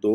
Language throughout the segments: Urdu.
2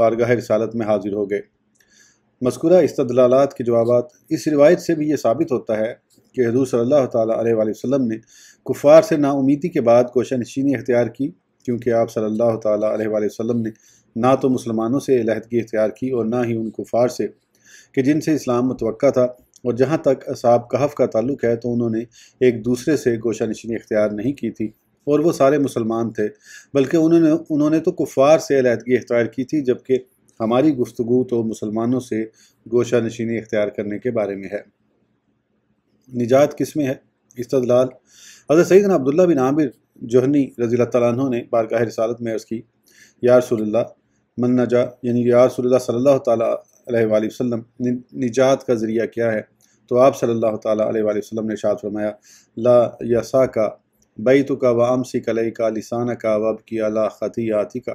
بارگاہ رسالت میں حاضر ہو گئے۔ مذکورہ استدلالات کے جوابات۔ اس روایت سے بھی یہ ثابت ہوتا ہے کہ حضور صلی اللہ تعالیٰ علیہ وآلہ وسلم نے کفار سے نا امیدی کے بعد گوشہ نشینی اختیار کی، کیونکہ آپ صلی اللہ تعالیٰ علیہ وآلہ وسلم نے نہ تو مسلمانوں سے علیحدگی اختیار کی اور نہ ہی ان کفار سے کہ جن سے اسلام متوقع تھا، اور جہاں تک اصحاب کہف کا تعلق ہے تو انہوں نے ایک دوسرے سے گوشہ نشینی اختیار نہیں کی تھی، اور وہ سارے مسلمان تھے، بلکہ انہوں نے تو کفار سے علیحدگی اختیار کی تھی، جبکہ ہماری گفتگو تو مسلمانوں سے گوشہ نشینی اختیار کرنے کے بارے میں ہے۔ نجات کس میں ہے؟ استدلال۔ حضرت سیدنا عبداللہ بن عامر جوہنی رضی اللہ تعالیٰ عنہ نے بارگاہ رسالت میں عرض کی، یا رسول اللہ من نجا، یعنی یا رسول اللہ صلی اللہ تعالیٰ علیہ وآلہ وسلم، نجات کا ذریعہ کیا ہے؟ تو آپ صلی اللہ تعالیٰ علیہ وآلہ وسلم نے ارشاد فرمایا، لا یساک بیتک وامسک علیک لسانک وابکی علی خطیئاتک،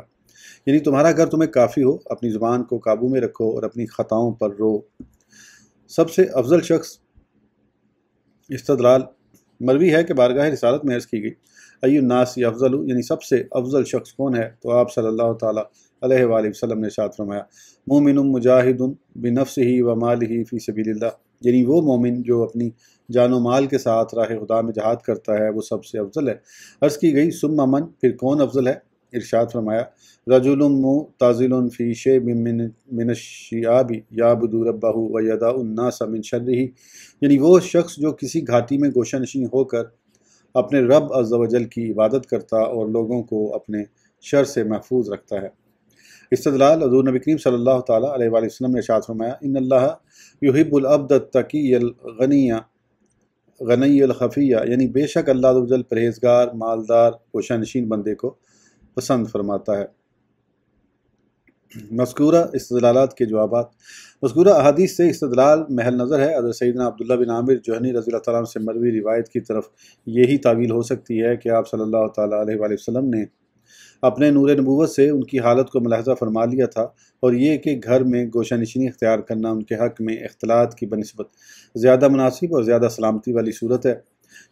یعنی تمہارا گھر تمہیں کافی ہو، اپنی زبان کو قابو میں رکھو اور اپنی خطاؤں پر رو۔ سب سے افضل شخص۔ استدلال۔ مروی ہے کہ بارگاہ رسالت میں عرض کی گئی، ای الناس افضل، یعنی سب سے افضل شخص کون ہے؟ تو آپ صلی اللہ تعالیٰ علیہ وآلہ وسلم نے ارشاد فرمایا، مومن مجاہد بنفسہ و مالہ فی سبیل اللہ، یعنی وہ مومن جو اپنی جان و مال کے ساتھ راہ خدا میں جہاد کرتا ہے وہ سب سے افضل ہے۔ عرض کی گئی ثم من، پھر کون افضل ہے؟ ارشاد فرمایا، رجل معتزل فی شیء من الشیاب یعبد ربہ ویدع الناس من شرہ، یعنی وہ شخص جو کسی گھاٹی میں گوشہ نشین ہو کر اپنے رب عز و جل کی عبادت کرتا اور لوگوں کو اپنے شر سے محفوظ رکھتا ہے۔ استدلال۔ حضور نبی کریم صلی اللہ تعالیٰ علیہ وآلہ وسلم نے ارشاد فرمایا، ان اللہ یحب العبد التقی الغنی الخفی، یعنی بے شک اللہ عز و جل پرہیزگار، مالدار، گوشہ نشین بندے کو پسند فرماتا ہے۔ مذکورہ استدلالات کے جوابات۔ مذکورہ احادیث سے استدلال محل نظر ہے۔ حضرت سیدنا عبداللہ بن عامر جوہنی رضی اللہ تعالیٰ عنہ سے مروی روایت کی طرف یہی تعویل ہو سکتی ہے کہ آپ صلی اللہ تعالیٰ علیہ وآلہ وسلم نے اپنے نور نبوت سے ان کی حالت کو ملاحظہ فرما لیا تھا، اور یہ کہ گھر میں گوشہ نشینی اختیار کرنا ان کے حق میں اختلاط کی بنسبت زیادہ مناسب اور زیادہ سلامتی والی صورت ہے،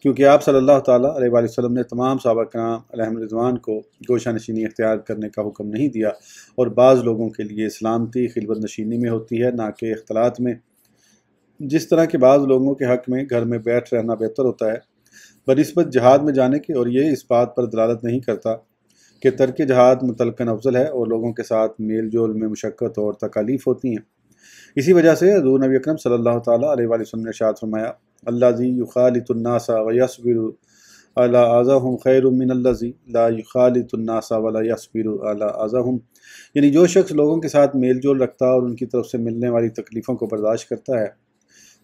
کیونکہ آپ صلی اللہ تعالیٰ علیہ وآلہ وسلم نے تمام صحابہ کرام علیہم رضوان کو گوشہ نشینی اختیار کرنے کا حکم نہیں دیا، اور بعض لوگوں کے لیے سلامتی خلوت نشینی میں ہوتی ہے، نہ کہ اختلاط میں، جس طرح کہ بعض لوگوں کے حق میں گھر میں بیٹھ رہنا بہتر ہوتا ہے بنسبت جہاد میں جانے کے، اور یہ اس بات پر دلالت نہیں کرتا کہ ترک جہاد مطلقاً افضل ہے اور لوگوں کے ساتھ میل جول میں مشقت اور تکالیف ہوتی ہیں۔ اسی وجہ سے حضور نبی اکرم صلی اللہ تعالیٰ علیہ وآلہ وسلم نے ارشاد فرمایا، الذی یخالط الناس ویصبر علی اذاہم خیر من الذی لا یخالط الناس ولا یصبر علی اذاہم، یعنی جو شخص لوگوں کے ساتھ میل جول رکھتا اور ان کی طرف سے ملنے والی تکلیفوں کو برداشت کرتا ہے،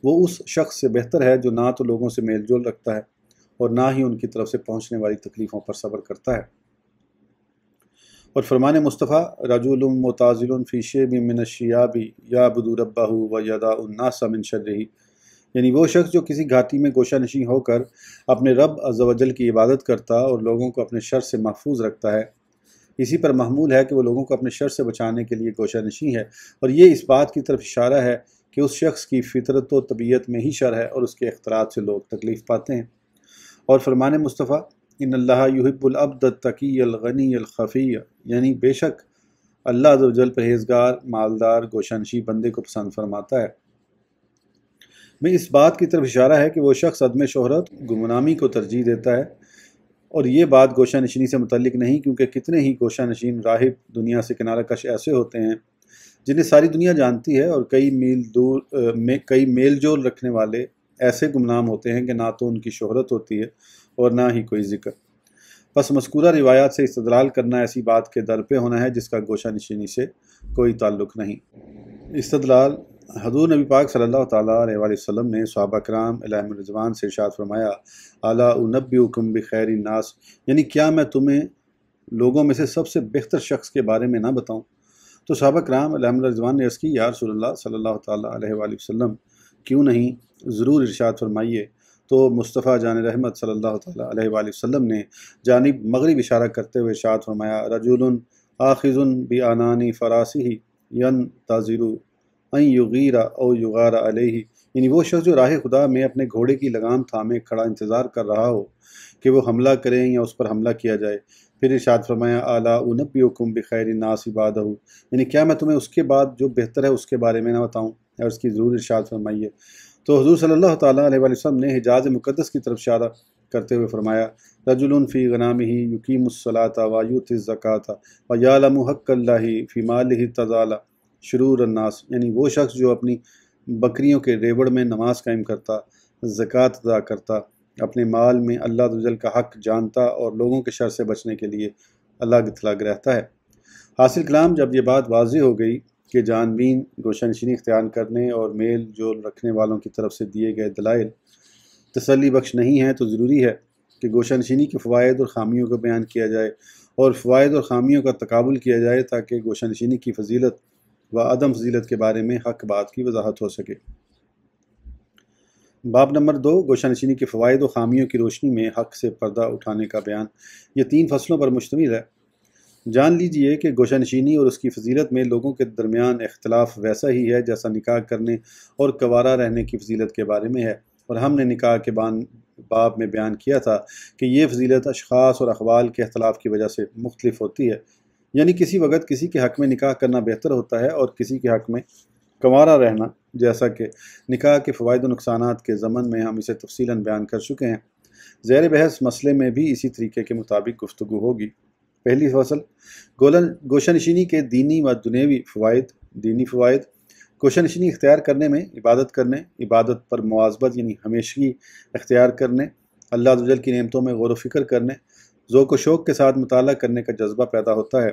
وہ اس شخص سے بہتر ہے جو نہ تو لوگوں سے میل جول رکھتا ہے اور نہ ہی ان کی طرف سے پہنچنے والی تکلیفوں پر صبر کرتا ہے۔ اور فرمان مصطفیٰ، رجل معتزل فی شیء من الشیاب یعبد ربہ ویدع الناس من شرہ، یعنی وہ شخص جو کسی گھاٹی میں گوشہ نشین ہو کر اپنے رب عز و جل کی عبادت کرتا اور لوگوں کو اپنے شر سے محفوظ رکھتا ہے، اسی پر محمول ہے کہ وہ لوگوں کو اپنے شر سے بچانے کے لیے گوشہ نشین ہے، اور یہ اس بات کی طرف اشارہ ہے کہ اس شخص کی فطرت و طبیعت میں ہی شر ہے اور اس کے اختلاط سے لوگ تکلیف پاتے ہیں۔ اور فرمان مصطفیٰ، ان اللہ یحب العبد التقی الغنی الخفی، یعنی بے شک اللہ عز و جل پرہیزگار، مالدار، گوشہ نشین بندے کو پسند فرماتا ہے۔ میں اس بات کی طرف اشارہ ہے کہ وہ شخص عدم شہرت، گمنامی کو ترجیح دیتا ہے، اور یہ بات گوشہ نشینی سے متعلق نہیں، کیونکہ کتنے ہی گوشہ نشین راہب دنیا سے کنارہ کش ایسے ہوتے ہیں جنہیں ساری دنیا جانتی ہے، اور کئی میل جول رکھنے والے ایسے گمنام ہوتے ہیں کہ نہ تو ان کی شہرت ہوتی ہے اور نہ ہی کوئی ذکر۔ پس مذکورہ روایات سے استدلال کرنا ایسی بات کے در پہ ہونا ہے جس کا گوشہ نشینی سے کوئی تعلق نہیں۔ استدلال۔ حضور نبی پاک صلی اللہ تعالیٰ علیہ وآلہ وسلم نے صحابہ کرام علیہم رضوان سے ارشاد فرمایا، الا انبئکم بخیر الناس، یعنی کیا میں تمہیں لوگوں میں سے سب سے بہتر شخص کے بارے میں نہ بتاؤں؟ تو صحابہ کرام علیہم رضوان نے عرض کی، یا رسول اللہ صلی اللہ تعالیٰ علیہ وآلہ وسلم، کیوں نہیں، ضرور ارشاد فرمائیے۔ تو مصطفیٰ جان رحمت صلی اللہ تعالیٰ علیہ وآلہ وسلم نے جانب مغرب اشارہ کرتے ہوئے ارشاد فرمایا، رجل آخذ بعنان فراسہ ینتظر ان یغیر او یغار علیہ، یعنی وہ شخص جو راہ خدا میں اپنے گھوڑے کی لگام تھامے کھڑا انتظار کر رہا ہو کہ وہ حملہ کریں یا اس پر حملہ کیا جائے۔ پھر ارشاد فرمایا الا انبئکم بخیر الناس بعدہ، یعنی کیا میں تمہیں اس کے بعد جو بہتر ہے اس کے بارے میں نہ بتاؤں، اور اس کی ضرور ارشاد فرمائیے۔ تو حضور صلی اللہ تعالیٰ علیہ وسلم نے حجاز مقدس کی طرف اشارہ کرتے ہوئے فرمایا رجل فی غنامہ یقیم الصلاۃ ویؤتی الزکاۃ ویعلم حق اللہ فی مالہ تزال شرور الناس، یعنی وہ شخص جو اپنی بکریوں کے ریوڑ میں نماز قائم کرتا، زکوٰۃ ادا کرتا، اپنے مال میں اللہ عز و جل کا حق جانتا اور لوگوں کے شر سے بچنے کے لیے اللہ تلاگ رہتا ہے۔ حاصل کلام جب یہ بات واضح ہو گئی کہ جان بین گوشہ نشینی اختیار کرنے اور میل جول رکھنے والوں کی طرف سے دیے گئے دلائل تسلی بخش نہیں ہیں، تو ضروری ہے کہ گوشہ نشینی کے فوائد اور خامیوں کو بیان کیا جائے اور فوائد اور خامیوں کا تقابل کیا جائے تاکہ گوشہ نشینی کی فضیلت و عدم فضیلت کے بارے میں حق بات کی وضاحت ہو سکے۔ باب نمبر 2، گوشہ نشینی کے فوائد و خامیوں کی روشنی میں حق سے پردہ اٹھانے کا بیان۔ یہ 3 فصلوں پر مشتمل ہے۔ جان لیجئے کہ گوشہ نشینی اور اس کی فضیلت میں لوگوں کے درمیان اختلاف ویسا ہی ہے جیسا نکاح کرنے اور کنوارا رہنے کی فضیلت کے بارے میں ہے، اور ہم نے نکاح کے باب میں بیان کیا تھا کہ یہ فضیلت اشخاص اور احوال کے اختلاف کی وجہ سے مختلف ہوتی ہے، یعنی کسی وقت کسی کے حق میں نکاح کرنا بہتر ہوتا ہے اور کسی کے حق میں کنوارا رہنا، جیسا کہ نکاح کے فوائد و نقصانات کے ضمن میں ہم اسے تفصیلاً بیان کر چکے ہیں۔ زیر بحث مسئلے میں بھی اسی طریقے کے مطابق گفتگو ہوگی۔ پہلی فصل، گوشہ نشینی کے دینی و دنیوی فوائد۔ دینی فوائد: گوشہ نشینی اختیار کرنے میں عبادت کرنے، عبادت پر مواظبت یعنی ہمیشگی اختیار کرنے، اللہ عز و جل کی نعمتوں میں غور و فکر کرنے، ذوق و شوق کے ساتھ مطالعہ کرنے کا جذبہ پیدا ہوتا ہے۔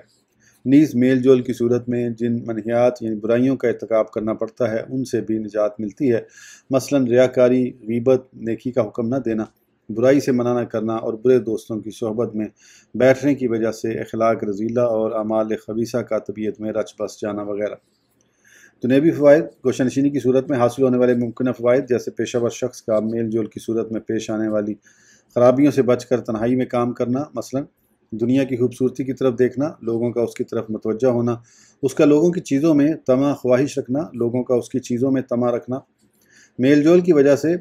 نیز میل جول کی صورت میں جن منہیات یعنی برائیوں کا ارتکاب کرنا پڑتا ہے ان سے بھی نجات ملتی ہے، مثلاً ریاکاری، غیبت، نیکی کا حکم نہ دینا، برائی سے منع نہ کرنا اور برے دوستوں کی صحبت میں بیٹھنے کی وجہ سے اخلاق رذیلہ اور اعمال خبیثہ کا طبیعت میں رچ بس جانا وغیرہ۔ دنیوی فوائد: گوشہ نشینی کی صورت میں حاصل ہونے والے ممکنہ فوائد جیسے پیشہ ور شخص کا میل جول کی صورت میں پیش آنے والی خرابیوں سے بچ کر تنہائی میں کام کرنا، مثلاً دنیا کی خوبصورتی کی طرف دیکھنا، لوگوں کا اس کی طرف متوجہ ہونا، اس کا لوگوں کی چیزوں میں طمع خواہش رکھنا، لوگوں کا اس کی چیزوں میں طمع رکھنا، میل جول کی وجہ سے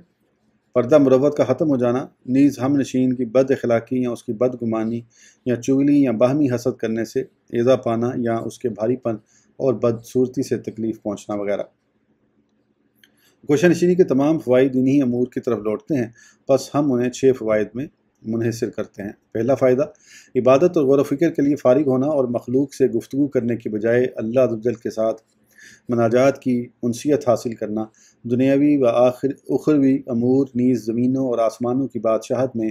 پردہ مروت کا ختم ہو جانا، نیز ہم نشین کی بد اخلاقی یا اس کی بد گمانی یا چغلی یا باہمی حسد کرنے سے ایذا پانا یا اس کے بھاری پن اور بدصورتی سے تکلیف پہنچنا وغیرہ۔ گوشہ نشینی کے تمام فوائد انہی امور کی طرف لوٹتے ہیں، پس ہم انہیں 6 فوائد میں منحصر کرتے ہیں۔ پہلا فائدہ، عبادت اور غور و فکر کے لیے فارغ ہونا اور مخلوق سے گفتگو کرنے کی بجائے اللہ عز و جل کے ساتھ مناجات کی انسیت حاصل کرنا، دنیاوی و اخروی امور نیز زمینوں اور آسمانوں کی بادشاہت میں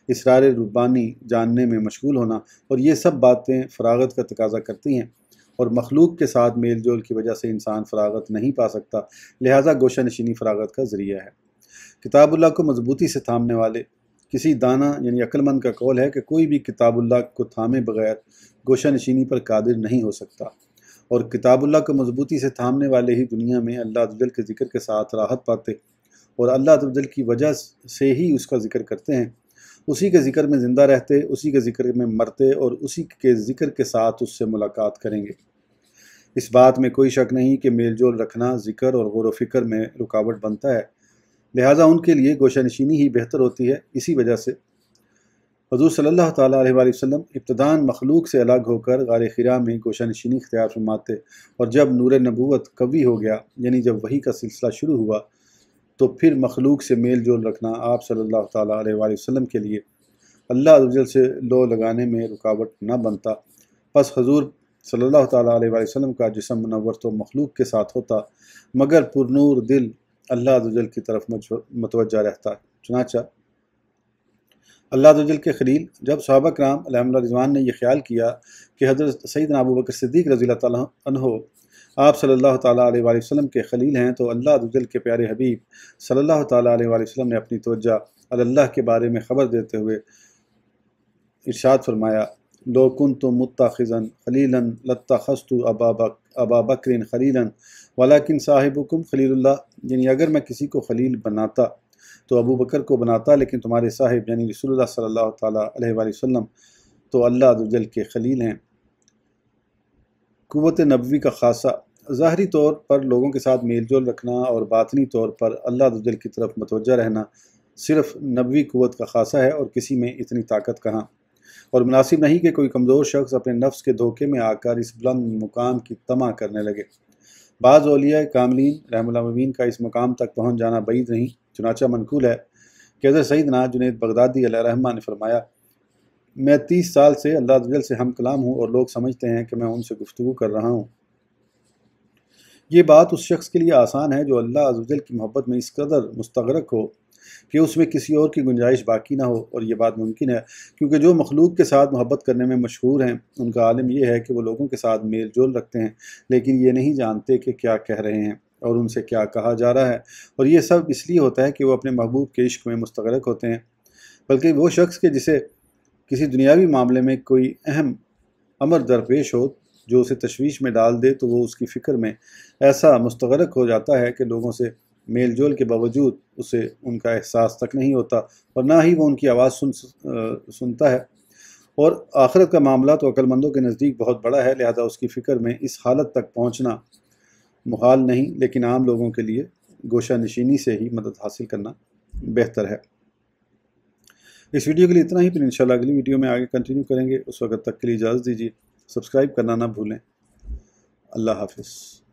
اسرار ربانی جاننے میں مشغول ہونا، اور یہ سب باتیں فراغت کا تقاضا کرتی ہیں، اور مخلوق کے ساتھ میل جول کی وجہ سے انسان فراغت نہیں پا سکتا، لہٰذا گوشہ نشینی فراغت کا ذریعہ ہے۔ کتاب اللہ کو مضبوطی سے تھامنے والے کسی دانا یعنی عقل مند کا قول ہے کہ کوئی بھی کتاب اللہ کو تھامے بغیر گوشہ نشینی پر قادر نہیں ہو سکتا، اور کتاب اللہ کو مضبوطی سے تھامنے والے ہی دنیا میں اللہ عز و جل کے ذکر کے ساتھ راحت پاتے اور اللہ عز و جل کی وجہ سے ہی اس کا ذکر کرتے ہیں، اسی کے ذکر میں زندہ رہتے، اسی کے ذکر میں مرتے اور اسی کے ذکر کے ساتھ اس سے ملاقات کریں گے۔ اس بات میں کوئی شک نہیں کہ میل جول رکھنا ذکر اور غور و فکر میں رکاوٹ بنتا ہے، لہٰذا ان کے لیے گوشہ نشینی ہی بہتر ہوتی ہے۔ اسی وجہ سے حضور صلی اللہ تعالیٰ علیہ وآلہ وسلم ابتداً مخلوق سے الگ ہو کر غار حرا میں گوشہ نشینی اختیار فرماتے، اور جب نور نبوت قوی ہو گیا یعنی جب وحی کا سلسلہ شروع ہوا تو پھر مخلوق سے میل جول رکھنا آپ صلی اللہ تعالیٰ علیہ وآلہ وسلم کے لیے اللہ عز و جل سے لو لگانے میں رکاوٹ نہ بنتا۔ پس حضور صلی اللہ تعالیٰ علیہ وآلہ وسلم کا جسم منور تو مخلوق کے ساتھ ہوتا، مگر پر نور دل اللہ عز و جل کی طرف متوجہ رہتا۔ چنانچہ اللہ عز و جل کے خلیل جب صحابہ کرام علیہم رضوان نے یہ خیال کیا کہ حضرت سیدنا ابو بکر صدیق رضی اللہ تعالیٰ عنہ آپ صلی اللہ تعالیٰ علیہ وآلہ وسلم کے خلیل ہیں، تو اللہ عز و جل کے پیارے حبیب صلی اللہ تعالیٰ علیہ وآلہ وسلم نے اپنی توجہ اللہ کے بارے میں خبر دیتے ہوئے ارشاد فرمایا لو کنت متخذا خلیلا لاتخذت ابا بکر خلیلا ولکن صاحبکم خلیل اللہ، یعنی اگر میں کسی کو خلیل بناتا تو ابو بکر کو بناتا، لیکن تمہارے صاحب یعنی رسول اللہ صلی اللہ تعالیٰ علیہ وآلہ وسلم تو اللہ عز و جل کے خلیل ہیں۔ قوت نبوی کا خاصہ ظاہری طور پر لوگوں کے ساتھ میل جول رکھنا اور باطنی طور پر اللہ عز و جل کی طرف متوجہ رہنا صرف نبوی قوت کا خاصہ ہے، اور کسی میں اتنی طاقت کہاں، اور مناسب نہیں کہ کوئی کمزور شخص اپنے نفس کے دھوکے میں آ کر اس بلند مقام کی طمع کرنے لگے۔ بعض اولیاء کاملین رحم اللہ مبین کا اس مقام تک پہنچ جانا بعید نہیں، چنانچہ منقول ہے کہ حضرت سیدنا جنید بغدادی علیہ رحمہ نے فرمایا، میں 30 سال سے اللہ عز و جل سے ہم کلام ہوں اور لوگ سمجھتے ہیں کہ میں ان سے گفتگو کر رہا ہوں۔ یہ بات اس شخص کے لیے آسان ہے جو اللہ عز و جل کی محبت میں اس قدر مستغرق ہو کہ اس میں کسی اور کی گنجائش باقی نہ ہو، اور یہ بات ممکن ہے کیونکہ جو مخلوق کے ساتھ محبت کرنے میں مشہور ہیں ان کا عالم یہ ہے کہ وہ لوگوں کے ساتھ میل جول رکھتے ہیں، لیکن یہ نہیں جانتے کہ کیا کہہ رہے ہیں اور ان سے کیا کہا جا رہا ہے، اور یہ سب اس لیے ہوتا ہے کہ وہ اپنے محبوب کے عشق میں مستغرق ہوتے ہیں۔ بلکہ وہ شخص کہ جسے کسی دنیاوی معاملے میں کوئی اہم امر درپیش ہو جو اسے تشویش میں ڈال دے تو وہ اس کی فکر میں ایسا مستغرق ہو جاتا ہے کہ لوگوں سے میل جول کے باوجود اسے ان کا احساس تک نہیں ہوتا، اور نہ ہی وہ ان کی آواز سنتا ہے۔ اور آخرت کا معاملہ تو عقل مندوں کے نزدیک بہت بڑا ہے، لہذا اس کی فکر میں اس حالت تک پہنچنا محال نہیں، لیکن عام لوگوں کے لیے گوشہ نشینی سے ہی مدد حاصل کرنا بہتر ہے۔ اس ویڈیو کے لیے اتنا ہی، پھر انشاءاللہ اگلی ویڈیو میں آگے کنٹینیو کریں گے۔ اس وقت تک کے لیے اجازت دیجیے، سبسکرائب کرنا نہ بھولیں۔ اللہ حافظ۔